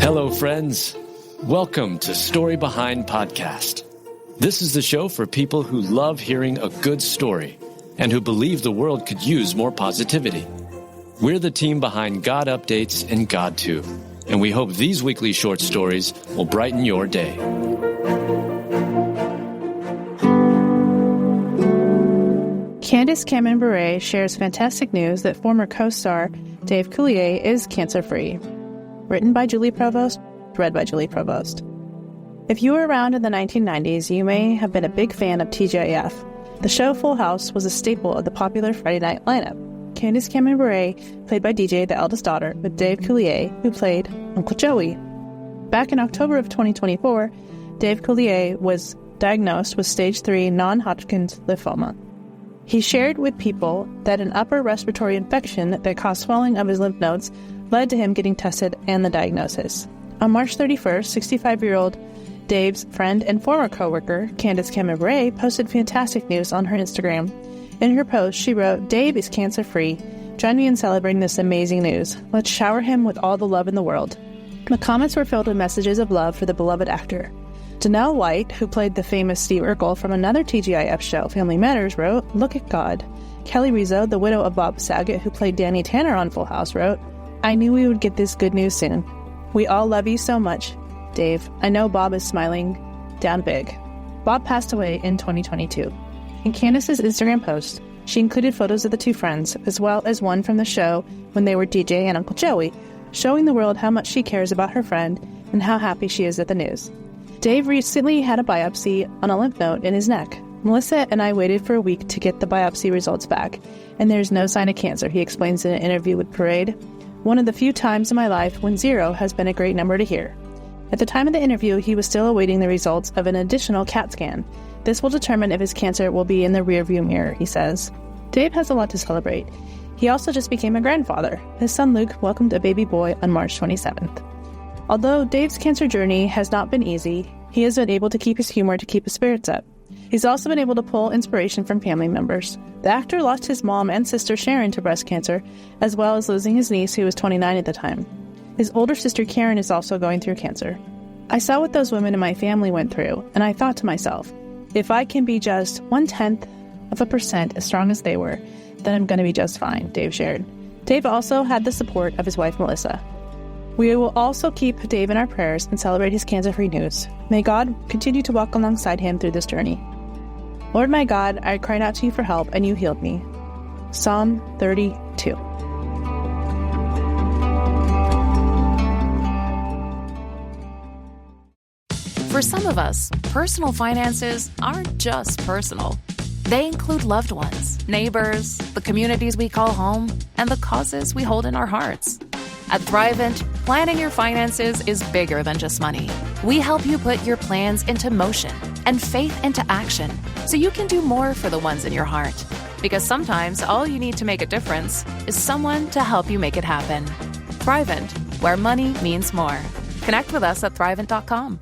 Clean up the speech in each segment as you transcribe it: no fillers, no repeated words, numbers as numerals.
Hello, friends. Welcome to Story Behind Podcast. This is the show for people who love hearing a good story and who believe the world could use more positivity. We're the team behind GodUpdates and God2, and we hope these weekly short stories will brighten your day. Candace Bure shares fantastic news that former co-star Dave Coulier is cancer-free. Written by Julie Provost, read by Julie Provost. If you were around in the 1990s, you may have been a big fan of TGIF. The show Full House was a staple of the popular Friday night lineup. Candace Bure played by DJ, the eldest daughter, with Dave Coulier, who played Uncle Joey. Back in October of 2024, Dave Coulier was diagnosed with stage 3 non-Hodgkin lymphoma. He shared with people that an upper respiratory infection that caused swelling of his lymph nodes led to him getting tested and the diagnosis. On March 31st, 65-year-old Dave's friend and former co-worker, Candace Bure, posted fantastic news on her Instagram. In her post, she wrote, "Dave is cancer-free. Join me in celebrating this amazing news. Let's shower him with all the love in the world." The comments were filled with messages of love for the beloved actor. Janelle White, who played the famous Steve Urkel from another TGIF show, Family Matters, wrote, "Look at God." Kelly Rizzo, the widow of Bob Saget, who played Danny Tanner on Full House, wrote, "I knew we would get this good news soon. We all love you so much, Dave. I know Bob is smiling down big." Bob passed away in 2022. In Candace's Instagram post, she included photos of the two friends, as well as one from the show when they were DJ and Uncle Joey, showing the world how much she cares about her friend and how happy she is at the news. Dave recently had a biopsy on a lymph node in his neck. "Melissa and I waited for a week to get the biopsy results back, and there's no sign of cancer," he explains in an interview with Parade. "One of the few times in my life when 0 has been a great number to hear." At the time of the interview, he was still awaiting the results of an additional CAT scan. This will determine if his cancer will be in the rearview mirror, he says. Dave has a lot to celebrate. He also just became a grandfather. His son Luke welcomed a baby boy on March 27th. Although Dave's cancer journey has not been easy, he has been able to keep his humor to keep his spirits up. He's also been able to pull inspiration from family members. The actor lost his mom and sister Sharon to breast cancer, as well as losing his niece, who was 29 at the time. His older sister Karen is also going through cancer. "I saw what those women in my family went through, and I thought to myself, if I can be just 0.1% as strong as they were, then I'm going to be just fine," Dave shared. Dave also had the support of his wife Melissa. "We will also keep Dave in our prayers and celebrate his cancer-free news. May God continue to walk alongside him through this journey. Lord my God, I cried out to you for help, and you healed me." Psalm 32. For some of us, personal finances aren't just personal. They include loved ones, neighbors, the communities we call home, and the causes we hold in our hearts. At Thrivent, planning your finances is bigger than just money. We help you put your plans into motion and faith into action so you can do more for the ones in your heart. Because sometimes all you need to make a difference is someone to help you make it happen. Thrivent, where money means more. Connect with us at Thrivent.com.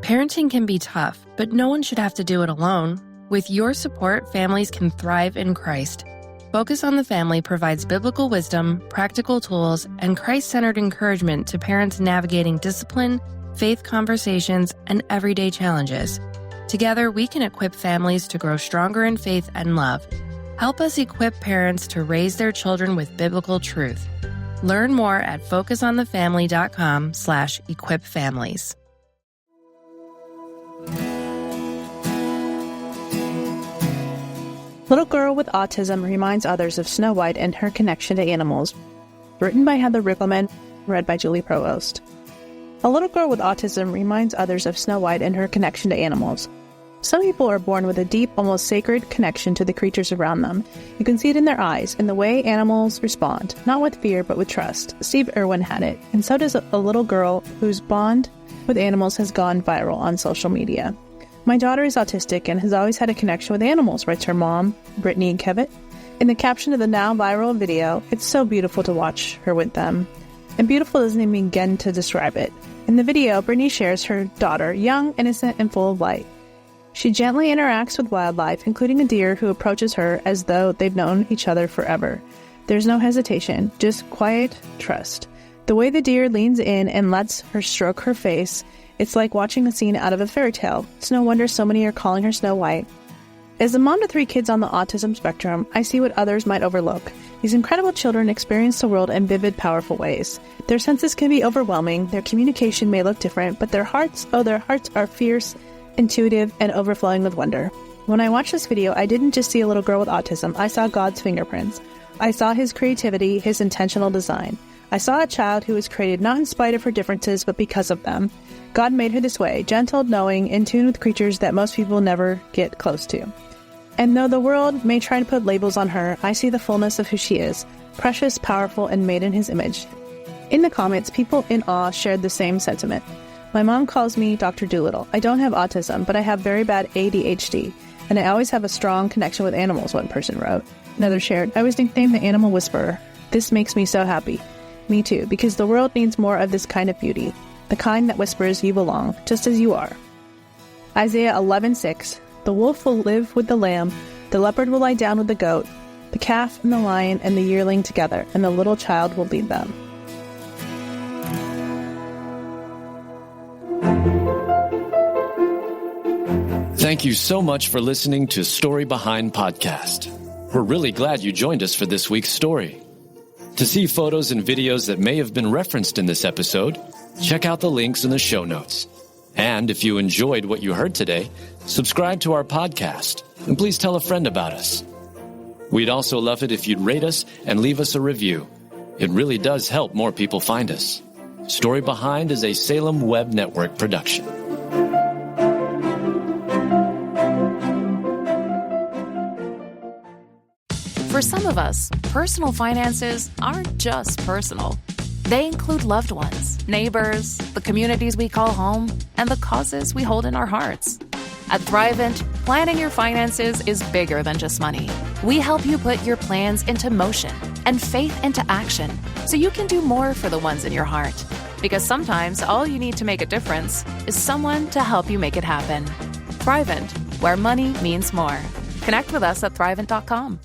Parenting can be tough, but no one should have to do it alone. With your support, families can thrive in Christ. Focus on the Family provides biblical wisdom, practical tools, and Christ-centered encouragement to parents navigating discipline, faith conversations, and everyday challenges. Together, we can equip families to grow stronger in faith and love. Help us equip parents to raise their children with biblical truth. Learn more at focusonthefamily.com/equipfamilies. Little Girl with Autism reminds others of Snow White and her connection to animals. Written by Heather Rickleman, read by Julie Provost. A little girl with autism reminds others of Snow White and her connection to animals. Some people are born with a deep, almost sacred connection to the creatures around them. You can see it in their eyes, in the way animals respond, not with fear, but with trust. Steve Irwin had it, and so does a little girl whose bond with animals has gone viral on social media. "My daughter is autistic and has always had a connection with animals," writes her mom, Brittany Kevitt. In the caption of the now viral video, "It's so beautiful to watch her with them." And beautiful doesn't even begin to describe it. In the video, Brittany shares her daughter, young, innocent, and full of light. She gently interacts with wildlife, including a deer who approaches her as though they've known each other forever. There's no hesitation, just quiet trust. The way the deer leans in and lets her stroke her face, it's like watching a scene out of a fairy tale. It's no wonder so many are calling her Snow White. As a mom to 3 kids on the autism spectrum, I see what others might overlook. These incredible children experience the world in vivid, powerful ways. Their senses can be overwhelming, their communication may look different, but their hearts are fierce, intuitive, and overflowing with wonder. When I watched this video, I didn't just see a little girl with autism, I saw God's fingerprints. I saw His creativity, His intentional design. I saw a child who was created not in spite of her differences, but because of them. God made her this way, gentle, knowing, in tune with creatures that most people never get close to. And though the world may try to put labels on her, I see the fullness of who she is, precious, powerful, and made in His image. In the comments, people in awe shared the same sentiment. My mom calls me Dr. Dolittle. I don't have autism, but I have very bad ADHD, and I always have a strong connection with animals, one person wrote. Another shared, I was nicknamed the Animal Whisperer. This makes me so happy. Me too, because the world needs more of this kind of beauty, the kind that whispers you belong, just as you are. Isaiah 11:6. The wolf will live with the lamb, the leopard will lie down with the goat, the calf and the lion and the yearling together, and the little child will lead them. Thank you so much for listening to Story Behind Podcast. We're really glad you joined us for this week's story. To see photos and videos that may have been referenced in this episode, check out the links in the show notes. And if you enjoyed what you heard today, subscribe to our podcast, and please tell a friend about us. We'd also love it if you'd rate us and leave us a review. It really does help more people find us. Story Behind is a Salem Web Network production. For some of us, personal finances aren't just personal. They include loved ones, neighbors, the communities we call home, and the causes we hold in our hearts. At Thrivent, planning your finances is bigger than just money. We help you put your plans into motion and faith into action so you can do more for the ones in your heart. Because sometimes all you need to make a difference is someone to help you make it happen. Thrivent, where money means more. Connect with us at Thrivent.com.